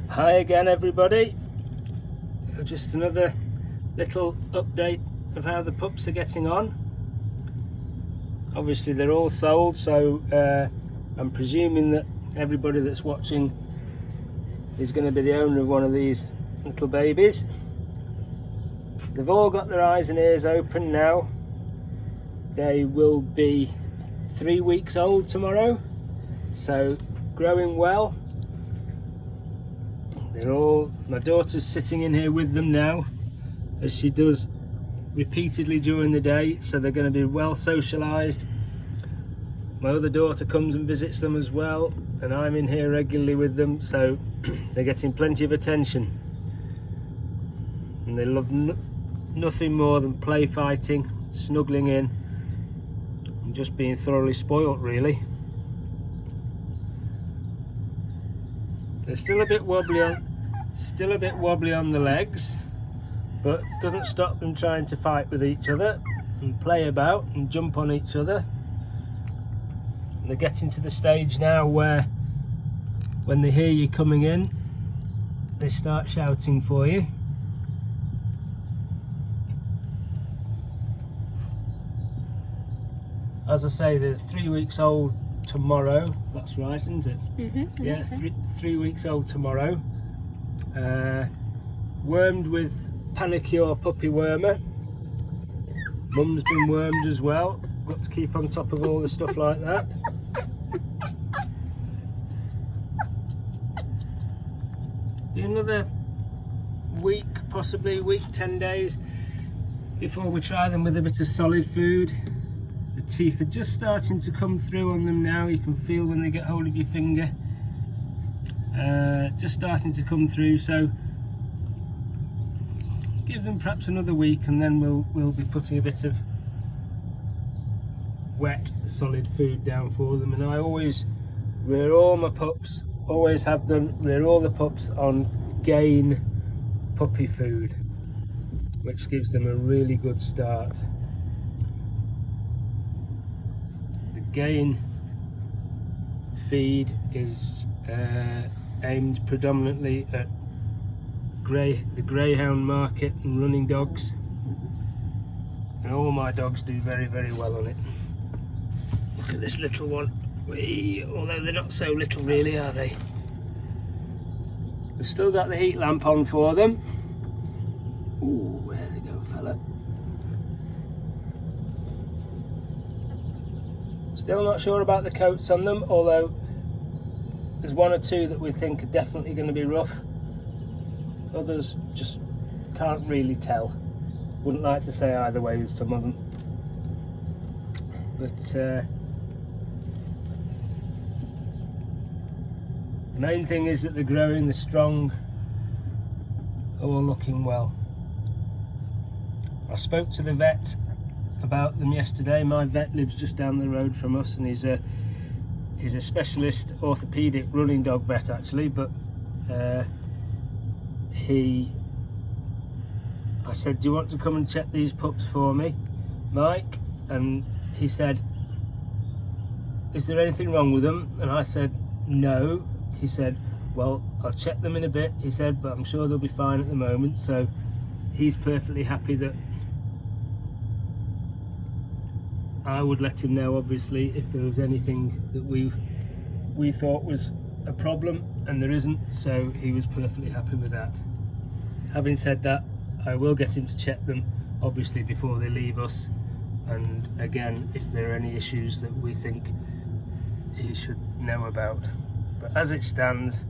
Hi again everybody, just another little update of how the pups are getting on. Obviously they're all sold, so I'm presuming that everybody that's watching is going to be the owner of one of these little babies. They've all got their eyes and ears open now. They will be 3 weeks old tomorrow, so growing well. My daughter's sitting in here with them now, as she does repeatedly during the day, so they're going to be well socialised. My other daughter comes and visits them as well, and I'm in here regularly with them, so they're getting plenty of attention. And they love nothing more than play fighting, snuggling in, and just being thoroughly spoilt really. They're still a bit wobbly on the legs, but doesn't stop them trying to fight with each other and play about and jump on each other. They're getting to the stage now where when they hear you coming in, they start shouting for you. As I say, they're 3 weeks old tomorrow. That's right, isn't it? Mm-hmm. Yeah, 3 weeks old tomorrow. Wormed with Panicure puppy wormer. Mum's been wormed as well. Got to keep on top of all the stuff like that. Be another week, possibly week, 10 days before we try them with a bit of solid food. The teeth are just starting to come through on them now. You can feel when they get hold of your finger. Just starting to come through, so give them perhaps another week, and then we'll be putting a bit of wet solid food down for them. And I always rear all my pups, always have done, rear all the pups on Gain puppy food, which gives them a really good start. The Gain feed is aimed predominantly at the greyhound market and running dogs, and all my dogs do very, very well on it. Look at this little one. Although they're not so little really, are they? We've still got the heat lamp on for them. Ooh, there they go, fella. Still not sure about the coats on them, although there's one or two that we think are definitely going to be rough. Others just can't really tell. Wouldn't like to say either way with some of them. But the main thing is that they're growing, they're strong, all looking well. I spoke to the vet about them yesterday. My vet lives just down the road from us, and he's a specialist orthopaedic running dog vet actually, but I said, do you want to come and check these pups for me, Mike? And he said, is there anything wrong with them? And I said, no. He said, well, I'll check them in a bit, he said, but I'm sure they'll be fine at the moment. So he's perfectly happy that I would let him know, obviously, if there was anything that we thought was a problem, and there isn't, so he was perfectly happy with that. Having said that, I will get him to check them, obviously, before they leave us, and again, if there are any issues that we think he should know about. But as it stands,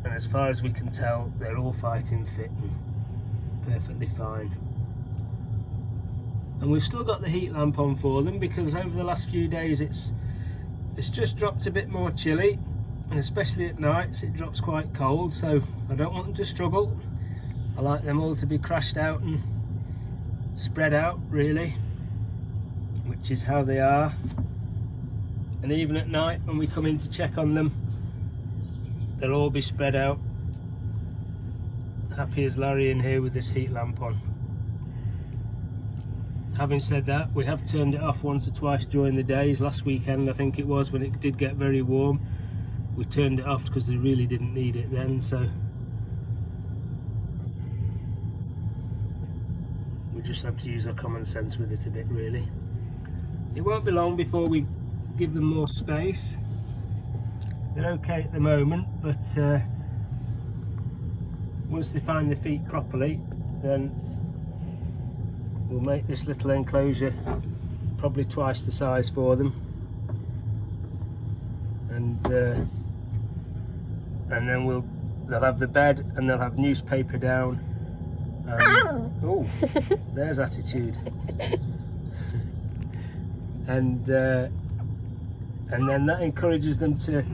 and as far as we can tell, they're all fighting fit and perfectly fine. And we've still got the heat lamp on for them, because over the last few days it's just dropped a bit more chilly, and especially at nights it drops quite cold, so I don't want them to struggle. I like them all to be crashed out and spread out really, which is how they are. And even at night when we come in to check on them, they'll all be spread out, happy as Larry in here with this heat lamp on. Having said that, we have turned it off once or twice during the days. Last weekend I think it was, when it did get very warm, we turned it off because they really didn't need it then, so we just have to use our common sense with it a bit, really. It won't be long before we give them more space. They're okay at the moment, but once they find their feet properly, then we'll make this little enclosure probably twice the size for them, and then they'll have the bed, and they'll have newspaper down. Oh, there's attitude. And then that encourages them to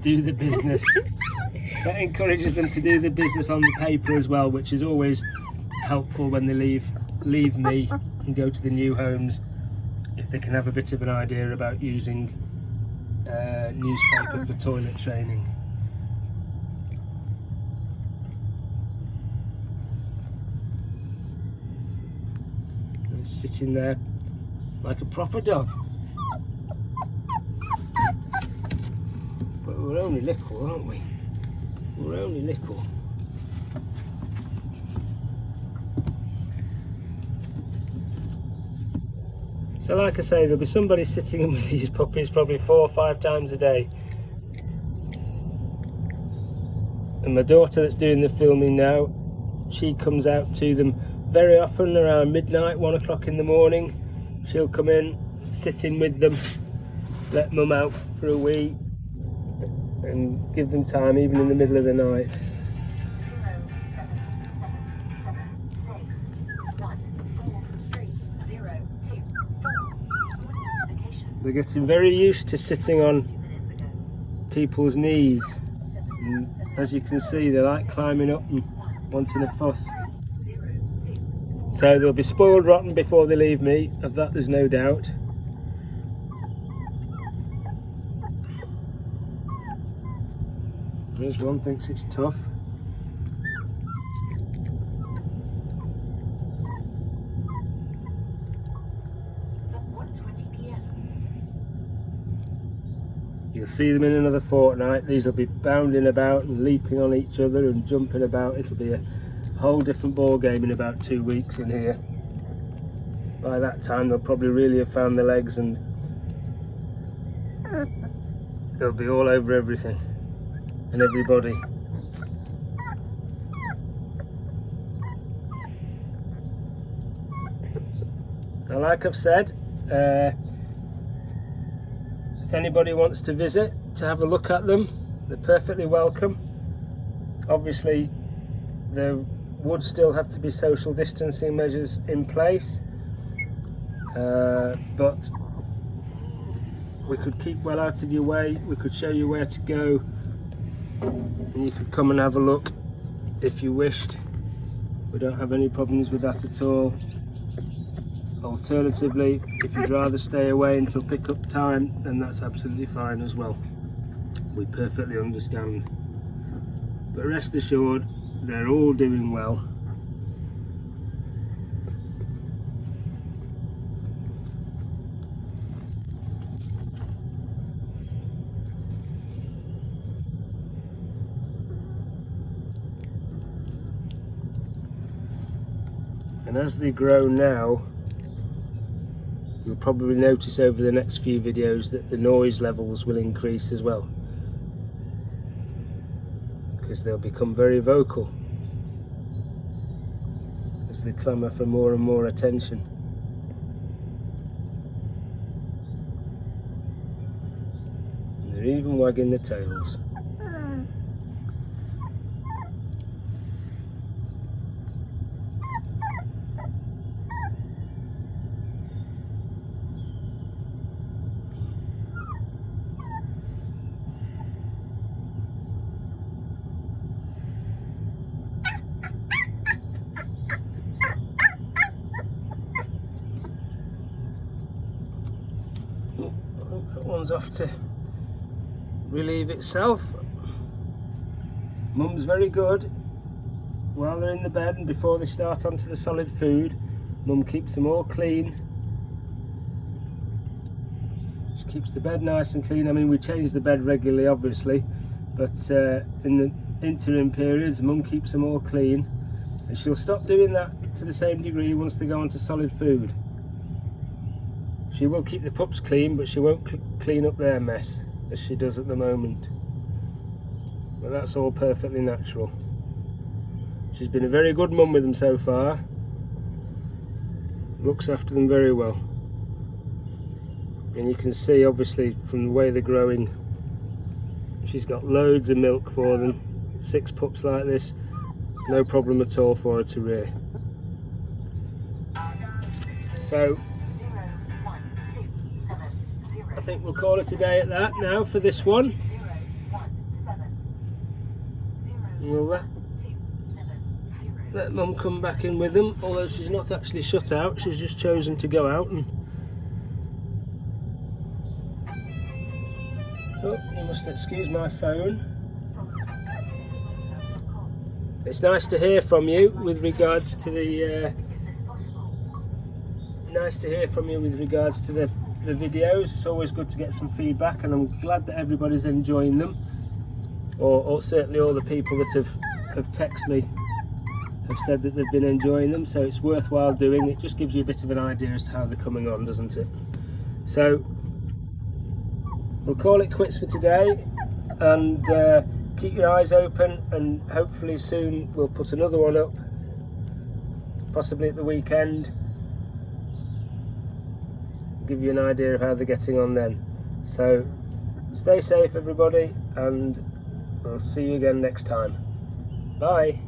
do the business. That encourages them to do the business on the paper as well, which is always helpful when they leave me and go to the new homes, if they can have a bit of an idea about using newspaper for toilet training. And it's sitting there like a proper dog. But we're only little, aren't we? We're only little. So like I say, there'll be somebody sitting in with these puppies probably 4 or 5 times a day. And my daughter that's doing the filming now, she comes out to them very often around midnight, 1 o'clock in the morning. She'll come in, sit in with them, let mum out for a wee, and give them time even in the middle of the night. 07776143024. They're getting very used to sitting on people's knees, and as you can see, they like climbing up and wanting a fuss. So they'll be spoiled rotten before they leave me, of that there's no doubt. There's one thinks it's tough. You'll see them in another fortnight. These will be bounding about and leaping on each other and jumping about. It'll be a whole different ball game in about 2 weeks in here. By that time they'll probably really have found their legs, and they'll be all over everything and everybody. Now, like I've said, if anybody wants to visit to have a look at them, they're perfectly welcome. Obviously there would still have to be social distancing measures in place, but we could keep well out of your way. We could show you where to go, and you could come and have a look if you wished. We don't have any problems with that at all. Alternatively, if you'd rather stay away until pick-up time, then that's absolutely fine as well. We perfectly understand. But rest assured, they're all doing well. And as they grow now, you'll probably notice over the next few videos that the noise levels will increase as well, because they'll become very vocal as they clamour for more and more attention. And they're even wagging their tails. That one's off to relieve itself. Mum's very good. While they're in the bed and before they start onto the solid food, Mum keeps them all clean. Just keeps the bed nice and clean. I mean, we change the bed regularly obviously, but in the interim periods Mum keeps them all clean, and she'll stop doing that to the same degree once they go onto solid food. She will keep the pups clean, but she won't clean up their mess as she does at the moment. But that's all perfectly natural. She's been a very good mum with them so far. Looks after them very well. And you can see obviously from the way they're growing, she's got loads of milk for them. 6 pups like this, no problem at all for her to rear. So I think we'll call it a day at that now for this one. And we'll let Mum come back in with them, although she's not actually shut out, she's just chosen to go out. And oh, you must excuse my phone. It's nice to hear from you with regards to the the videos. It's always good to get some feedback, and I'm glad that everybody's enjoying them, or certainly all the people that have texted me have said that they've been enjoying them, so it's worthwhile doing. It just gives you a bit of an idea as to how they're coming on, doesn't it? So we'll call it quits for today, and keep your eyes open, and hopefully soon we'll put another one up, possibly at the weekend. Give you an idea of how they're getting on then. So stay safe everybody, and we'll see you again next time. Bye.